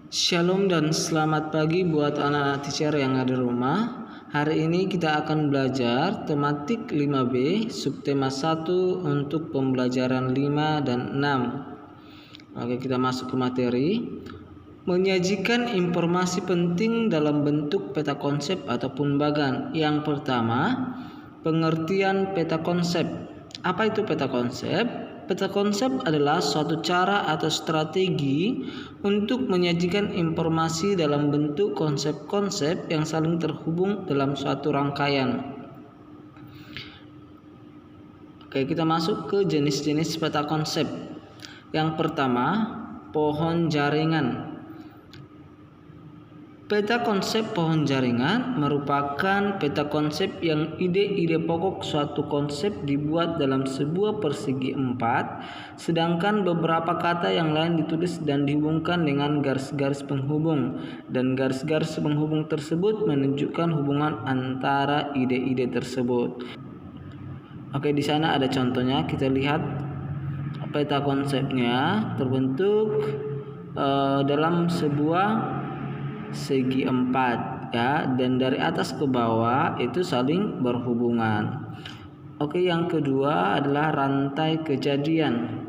Shalom dan selamat pagi buat anak-anak teacher yang ada di rumah. Hari ini kita akan belajar tematik 5B, subtema 1 untuk pembelajaran 5 dan 6. Oke, kita masuk ke materi. Menyajikan informasi penting dalam bentuk peta konsep ataupun bagan. Yang pertama, pengertian peta konsep. Apa itu peta konsep? Peta konsep adalah suatu cara atau strategi untuk menyajikan informasi dalam bentuk konsep-konsep yang saling terhubung dalam suatu rangkaian. Oke, kita masuk ke jenis-jenis peta konsep. Yang pertama, pohon jaringan. Peta konsep pohon jaringan merupakan peta konsep yang ide-ide pokok suatu konsep dibuat dalam sebuah persegi 4, sedangkan beberapa kata yang lain ditulis dan dihubungkan dengan garis-garis penghubung, dan garis-garis penghubung tersebut menunjukkan hubungan antara ide-ide tersebut. Oke, di sana ada contohnya. Kita lihat peta konsepnya terbentuk dalam sebuah segi 4 ya, dan dari atas ke bawah itu saling berhubungan. Oke, yang kedua adalah rantai kejadian.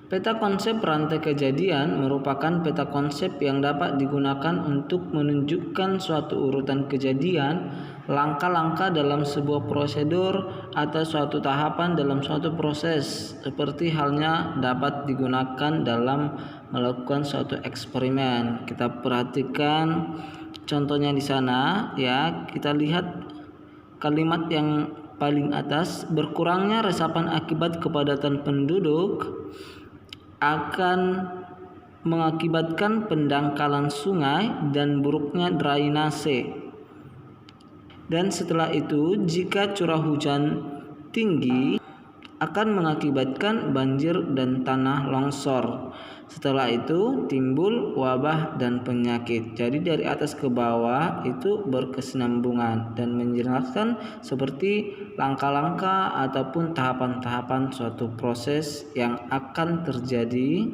Peta konsep rantai kejadian merupakan peta konsep yang dapat digunakan untuk menunjukkan suatu urutan kejadian, langkah-langkah dalam sebuah prosedur atau suatu tahapan dalam suatu proses, seperti halnya dapat digunakan dalam melakukan suatu eksperimen. Kita perhatikan contohnya di sana ya. Kita lihat kalimat yang paling atas, berkurangnya resapan akibat kepadatan penduduk akan mengakibatkan pendangkalan sungai dan buruknya drainase. Dan setelah itu, jika curah hujan tinggi akan mengakibatkan banjir dan tanah longsor. Setelah itu timbul wabah dan penyakit. Jadi dari atas ke bawah itu berkesinambungan dan menjelaskan seperti langkah-langkah ataupun tahapan-tahapan suatu proses yang akan terjadi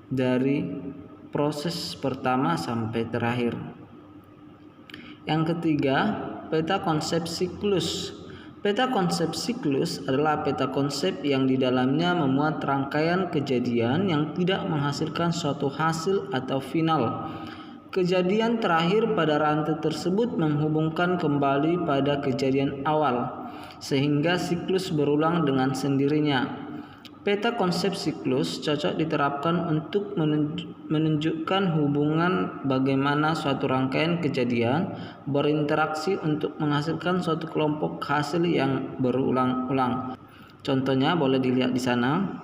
dari proses pertama sampai terakhir. Yang ketiga, peta konsep siklus. Peta konsep siklus adalah peta konsep yang di dalamnya memuat rangkaian kejadian yang tidak menghasilkan suatu hasil atau final. Kejadian terakhir pada rantai tersebut menghubungkan kembali pada kejadian awal, sehingga siklus berulang dengan sendirinya. Peta konsep siklus cocok diterapkan untuk menunjukkan hubungan bagaimana suatu rangkaian kejadian berinteraksi untuk menghasilkan suatu kelompok hasil yang berulang-ulang. Contohnya boleh dilihat di sana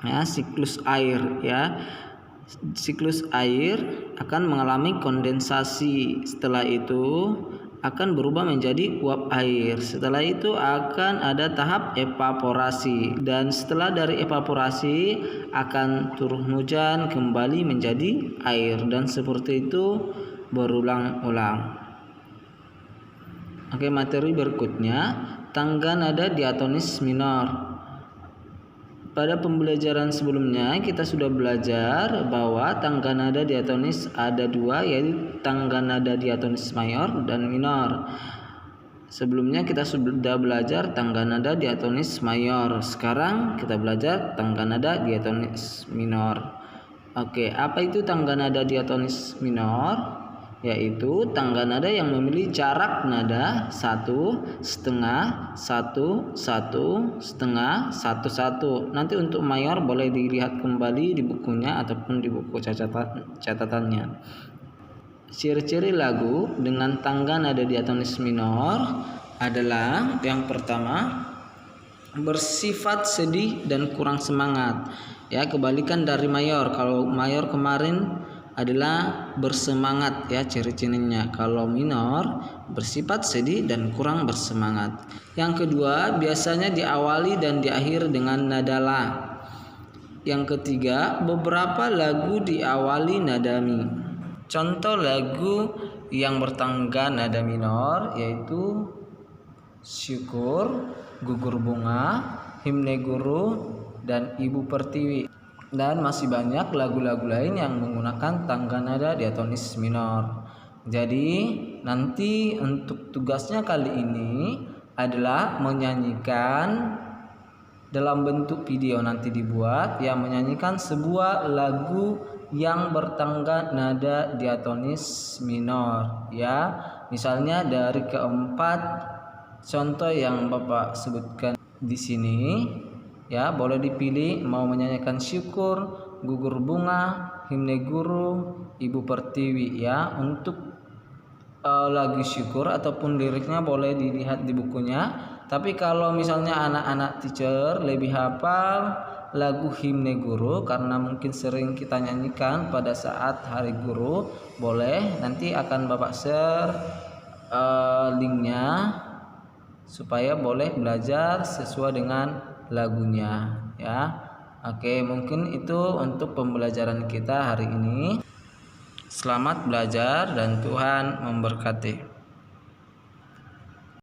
ya, siklus air ya. Siklus air akan mengalami kondensasi, setelah itu akan berubah menjadi uap air. Setelah itu akan ada tahap evaporasi, dan setelah dari evaporasi akan turun hujan kembali menjadi air, dan seperti itu berulang-ulang. Oke, materi berikutnya, tangga nada diatonis minor. Pada pembelajaran sebelumnya kita sudah belajar bahwa tangga nada diatonis ada dua, yaitu tangga nada diatonis mayor dan minor. Sebelumnya kita sudah belajar tangga nada diatonis mayor. Sekarang kita belajar tangga nada diatonis minor. Oke, apa itu tangga nada diatonis minor? Yaitu tangga nada yang memiliki jarak nada 1,5, 1, 1, 1,5, 1, 1. Nanti untuk mayor boleh dilihat kembali di bukunya ataupun di buku catatannya. Ciri-ciri lagu dengan tangga nada diatonis minor adalah yang pertama, bersifat sedih dan kurang semangat. Ya, kebalikan dari mayor. Kalau mayor kemarin adalah bersemangat ya ciri-cirinya. Kalau minor bersifat sedih dan kurang bersemangat. Yang kedua, biasanya diawali dan diakhiri dengan nada la. Yang ketiga, beberapa lagu diawali nada mi. Contoh lagu yang bertangga nada minor yaitu Syukur, Gugur Bunga, Himne Guru, dan Ibu Pertiwi. Dan masih banyak lagu-lagu lain yang menggunakan tangga nada diatonis minor. Jadi nanti untuk tugasnya kali ini adalah menyanyikan dalam bentuk video nanti dibuat, ya, menyanyikan sebuah lagu yang bertangga nada diatonis minor, ya. Misalnya dari keempat contoh yang Bapak sebutkan di sini, ya, boleh dipilih mau menyanyikan syukur, gugur bunga, himne guru, ibu pertiwi, ya. Untuk lagu syukur ataupun liriknya boleh dilihat di bukunya. Tapi kalau misalnya anak-anak teacher lebih hafal lagu himne guru karena mungkin sering kita nyanyikan pada saat hari guru, boleh nanti akan Bapak share linknya supaya boleh belajar sesuai dengan lagunya, ya. Oke, mungkin itu untuk pembelajaran kita hari ini. Selamat belajar dan Tuhan memberkati.